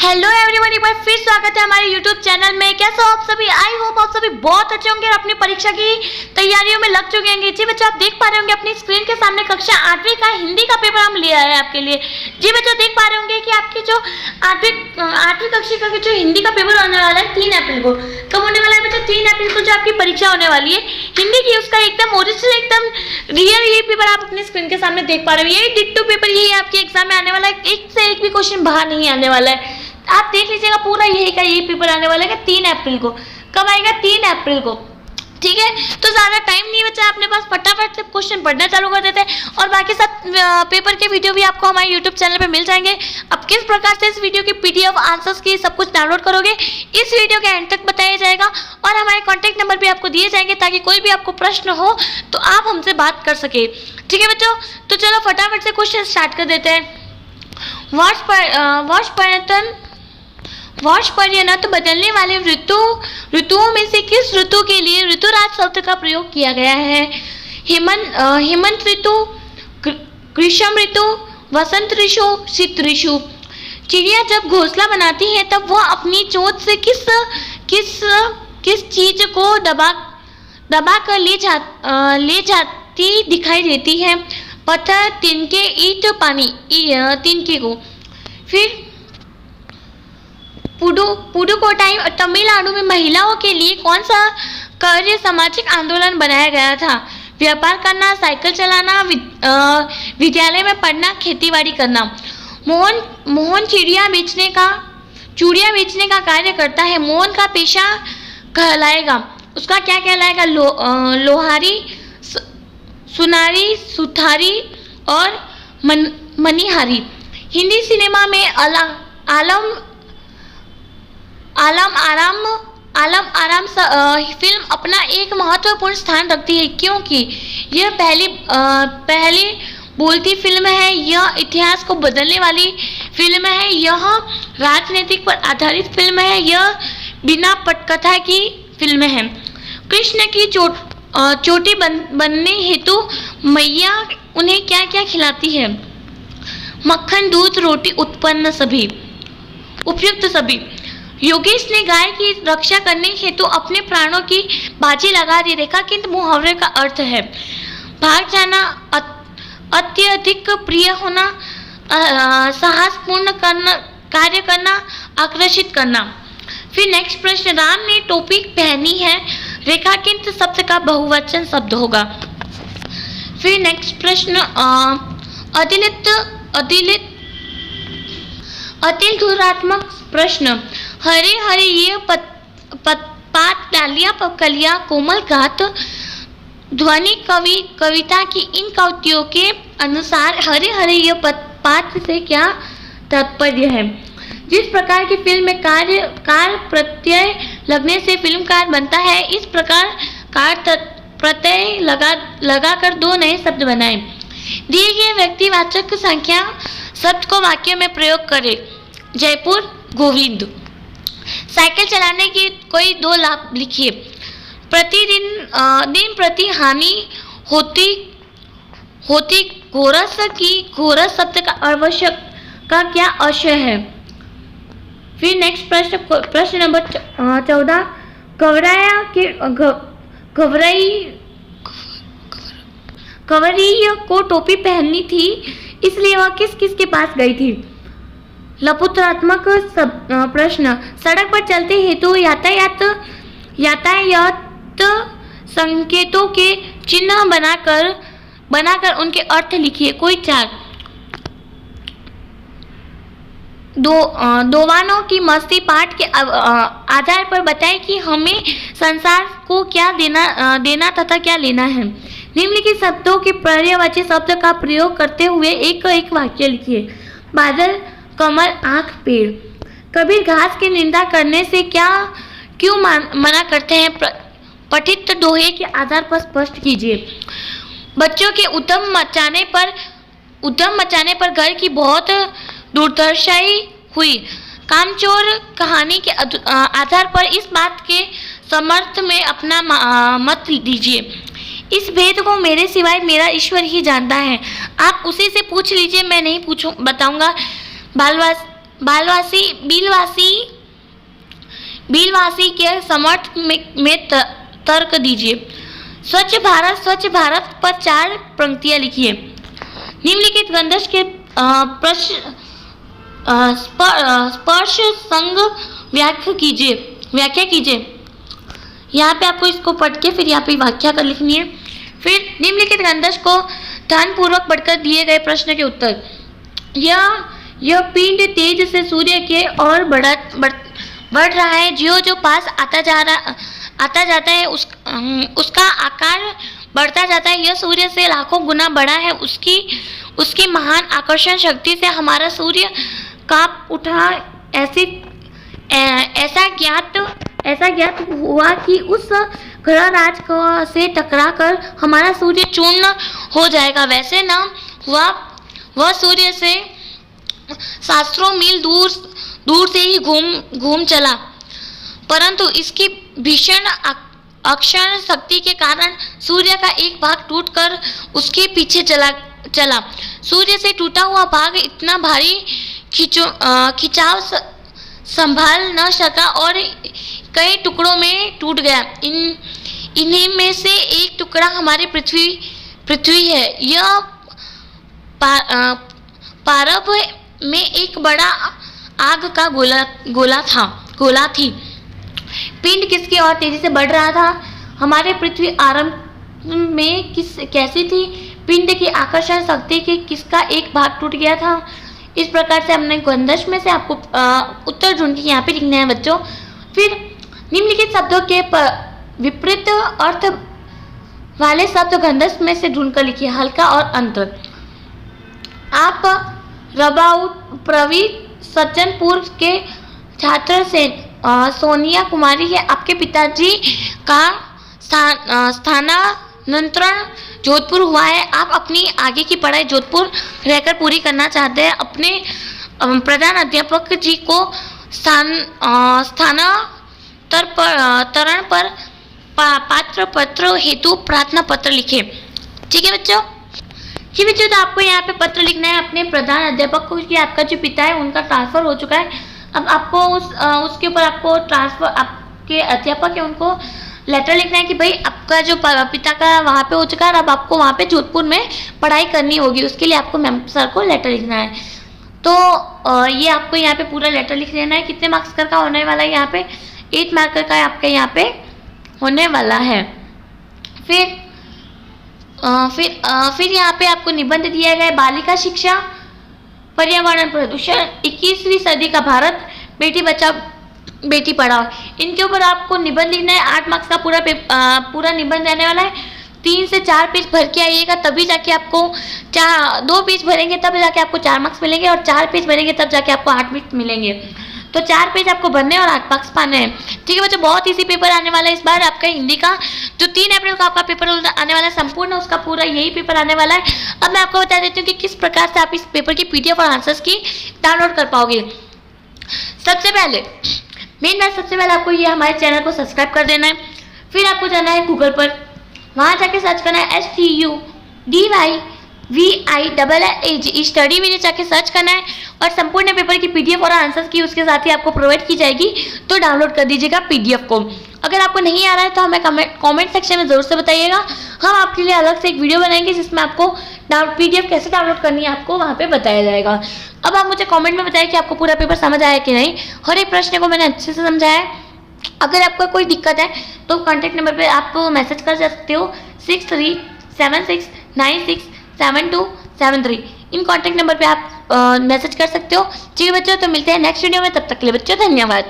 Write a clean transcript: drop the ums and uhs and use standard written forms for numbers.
Hello everyone, एक बार फिर स्वागत है हमारे यूट्यूब चैनल में। कैसे हो आप सभी? आई होप आप सभी बहुत अच्छे होंगे और अपनी परीक्षा की तैयारियों में लग चुके होंगे। जी बच्चों, आप देख पा रहे होंगे अपनी स्क्रीन के सामने कक्षा 8वीं का हिंदी का पेपर हम ले आए हैं आपके लिए। जी बच्चों, देख पा रहे होंगे कि आपकी जो 8वीं कक्षा का जो हिंदी का पेपर होने वाला है 3 अप्रैल को। कब होने वाला है बच्चों? 3 अप्रैल को जो आपकी परीक्षा होने वाली है हिंदी की, उसका एकदम ओरिजिनल एकदम रियल ये पेपर आप अपने स्क्रीन के सामने देख पा रहे हो। यही डिट्टो पेपर यही आपके एग्जाम में आने वाला है। एक से एक भी क्वेश्चन बाहर नहीं आने वाला है। आप देख लीजिएगा, पूरा यही पेपर आने वाला है 3 अप्रैल को। कब आएगा? 3 अप्रैल को। ठीक है, तो ज़्यादा टाइम नहीं बचा अपने पास, फटाफट से क्वेश्चन पढ़ना चालू कर देते हैं और बाकी सब पेपर के वीडियो भी आपको हमारे यूट्यूब चैनल पे मिल जाएंगे। अब किस प्रकार से इस वीडियो की PDF आंसर्स की सब कुछ डाउनलोड करोगे, इस वीडियो के एंड तक बताया जाएगा और हमारे कॉन्टैक्ट नंबर भी आपको दिए जाएंगे ताकि कोई भी आपको प्रश्न हो तो आप हमसे बात कर सके। ठीक है बच्चों, तो चलो फटाफट से क्वेश्चन स्टार्ट कर देते हैं। वर्ष पर्यंत बदलने वाले ऋतुओं में से किस ऋतु के लिए ऋतुराज शब्द का प्रयोग किया गया है? हेमंत ऋतु, ग्रीष्म ऋतु, वसंत ऋतु, शीत ऋतु। चिड़िया जब घोंसला बनाती है तब वह अपनी चोंच से किस चीज को दबा कर ले जाती दिखाई देती है? पत्थर, तिनके, ईंट, पानी। तिनके को। फिर पुडुकोट्टाई तमिलनाडु में महिलाओं के लिए कौन सा कार्य सामाजिक आंदोलन बनाया गया था? व्यापार करना, साइकिल चलाना, विद्यालय में पढ़ना, खेतीबाड़ी करना। मोहन चूड़ियाँ बेचने का कार्य करता है। मोहन का पेशा कहलाएगा, उसका क्या कहलाएगा? लोहारी, सुनारी, सुथारी और मनिहारी। हिंदी सिनेमा में आलम आराम फिल्म अपना एक महत्वपूर्ण स्थान रखती है क्योंकि यह पहली बोलती फिल्म है, यह इतिहास को बदलने वाली फिल्म है, यह राजनीतिक पर आधारित फिल्म है, यह बिना पटकथा की फिल्म है। कृष्ण की चोटी बनने हेतु मैया उन्हें क्या क्या खिलाती है? मक्खन, दूध, रोटी, उपयुक्त सभी। योगेश ने गाय की रक्षा करने हेतु अपने प्राणों की बाजी लगा दी। रेखांकित मुहावरे का अर्थ है भाग जाना, अत्यधिक प्रिय होना, साहसपूर्ण कार्य करना, आकर्षित करना। फिर नेक्स्ट प्रश्न, राम ने टोपी पहनी है, रेखांकित शब्द का बहुवचन शब्द होगा। फिर नेक्स्ट प्रश्न, अतिल धुरात्मक प्रश्न, हरे हरे ये पात डालियां कलियां कोमल घात। ध्वनि कविता की इन कवियों के अनुसार हरे हरे ये पात से क्या तात्पर्य है? जिस प्रकार की फिल्म में कार प्रत्यय लगने से फिल्मकार बनता है, इस प्रकार कार प्रत्यय लगाकर 2 नए शब्द बनाएं। दिए गए व्यक्तिवाचक संख्या शब्द को वाक्य में प्रयोग करें। जयपुर, गोविंद। साइकिल चलाने की कोई 2 लाभ लिखिए। दिन प्रति हानि होती घोरस की, घोरस शब्द का आवश्यक का क्या आशय है? फिर नेक्स्ट प्रश्न नंबर 14, गवराई को टोपी पहननी थी, इसलिए वह किस किस के पास गई थी? लपुत्रात्मक प्रश्न, सड़क पर चलते हेतु यातायात संकेतों के चिन्ह बनाकर उनके अर्थ लिखिए। कोई 4। दोवानों की मस्ती पाठ के आधार पर बताएं कि हमें संसार को क्या देना तथा क्या लेना है। निम्नलिखित शब्दों के पर्यायवाची शब्द का प्रयोग करते हुए एक वाक्य लिखिए। बादल, कमल, आँख, पेड़। कबीर घास की निंदा करने से क्यों मना करते हैं? पठित दोहे के आधार पर स्पष्ट कीजिए। बच्चों के उद्यम मचाने पर घर की बहुत दुर्दशाई हुई। कामचोर कहानी के आधार पर इस बात के समर्थ में अपना मत दीजिए। इस भेद को मेरे सिवाय मेरा ईश्वर ही जानता है, आप उसी से पूछ लीजिए, मैं नहीं बताऊंगा। बिलवासी के समर्थ में तर्क दीजिए। स्वच्छ भारत पर 4 पंक्तियां लिखिए। निम्नलिखित गंधश के स्पर्श संग व्याख्या कीजिए। यहाँ पे आपको इसको पढ़ के फिर यहाँ पे व्याख्या कर लिखनी है। फिर निम्नलिखित गंधश को ध्यानपूर्वक पढ़कर दिए गए प्रश्न के उत्तर। यह पिंड तेज से सूर्य के ओर बढ़ रहा है। जो पास आता जाता है उसका आकार बढ़ता जाता है। यह सूर्य से लाखों गुना बड़ा है। उसकी महान आकर्षण शक्ति से हमारा सूर्य कांप उठा। ऐसा ज्ञात हुआ कि उस ग्रहराज से टकराकर हमारा सूर्य चूर्ण हो जाएगा। वैसे न हुआ, वह सूर्य से सहस्त्रों मील दूर से ही घूम चला, परंतु इसकी भीषण अक्षण शक्ति के कारण सूर्य का एक भाग टूटकर उसके पीछे चला। सूर्य से टूटा हुआ भाग इतना भारी खिंचाव संभाल न सका और कई टुकड़ों में टूट गया। इन्हीं में से एक टुकड़ा हमारी पृथ्वी है। यह पारब में एक बड़ा आग का गोला थी। पिंड किसकी ओर तेजी से बढ़ रहा था? हमारे पृथ्वी आरंभ में कैसी थी? पिंड की आकर्षण शक्ति के किसका एक भाग टूट गया था। इस प्रकार से हमने गंधश में से आपको उत्तर ढूंढ के यहाँ पे लिखना है बच्चों। फिर निम्नलिखित शब्दों के विपरीत अर्थ वाले शब्द गंधश में से ढूंढकर लिखिए। हल्का और अंतर। आप प्रवीण सज्जनपुर के छात्र से सोनिया कुमारी है। आपके पिताजी का स्थानांतरण जोधपुर हुआ है। आप अपनी आगे की पढ़ाई जोधपुर रहकर पूरी करना चाहते हैं। अपने प्रधान अध्यापक जी को स्थानांतरण पर पात्र पत्र हेतु प्रार्थना पत्र लिखे। ठीक है बच्चों। जी बच्चों, तो आपको यहाँ पे पत्र लिखना है अपने प्रधान अध्यापक को कि आपका जो पिता है उनका ट्रांसफर हो चुका है। अब आपको उसके ऊपर आपको ट्रांसफर, आपके अध्यापक है उनको लेटर लिखना है कि भाई आपका जो पिता का वहाँ पे हो चुका है, अब आपको वहाँ पे जोधपुर में पढ़ाई करनी होगी। उसके लिए आपको मैम सर को लेटर लिखना है। तो ये आपको यहाँ पे पूरा लेटर लिख देना है। कितने मार्क्स का होने वाला है? यहाँ पे 8 मार्क का आपके यहाँ पे होने वाला है। फिर यहाँ पे आपको निबंध दिया गया है। बालिका शिक्षा, पर्यावरण प्रदूषण, 21वीं सदी का भारत, बेटी बचाओ बेटी पढ़ाओ। इनके ऊपर आपको निबंध लिखना है। 8 मार्क्स का पूरा निबंध रहने वाला है। 3 से 4 पेज भर के आइएगा, तभी जाके आपको 2 पेज भरेंगे तब जाके आपको 4 मार्क्स मिलेंगे, और 4 पेज भरेंगे तब जाके आपको 8 मार्क्स मिलेंगे। तो 4 पेज आपको भरने और 8 मार्क्स पाने हैं। ठीक है बच्चों, बहुत इजी पेपर आने वाला है इस बार आपका हिंदी का। जो 3 अप्रैल का आपका पेपर आने वाला है, संपूर्ण उसका पूरा यही पेपर आने वाला है। अब मैं आपको बता देती हूँ कि किस प्रकार से आप इस पेपर की PDF और आंसर्स की डाउनलोड कर पाओगे। सबसे पहले आपको ये हमारे चैनल को सब्सक्राइब कर देना है। फिर आपको जाना है गूगल पर, वहाँ जाके सर्च करना है STUDYVILLAG स्टडी में जाके सर्च करना है, और संपूर्ण पेपर की PDF और आंसर्स की उसके साथ ही आपको प्रोवाइड की जाएगी। तो डाउनलोड कर दीजिएगा PDF को। अगर आपको नहीं आ रहा है तो हमें कमेंट सेक्शन में ज़रूर से बताइएगा। हम आपके लिए अलग से एक वीडियो बनाएंगे जिसमें आपको PDF कैसे डाउनलोड करनी है आपको वहाँ पे बताया जाएगा। अब आप मुझे कमेंट में बताइए कि आपको पूरा पेपर समझ आया कि नहीं। हर एक प्रश्न को मैंने अच्छे से समझाया है। अगर आपको कोई दिक्कत है तो कॉन्टैक्ट नंबर पे आप मैसेज कर सकते हो 6376967273। इन कॉन्टैक्ट नंबर पे आप मैसेज कर सकते हो। ठीक है बच्चों, तो मिलते हैं नेक्स्ट वीडियो में। तब तक के लिए बच्चों धन्यवाद।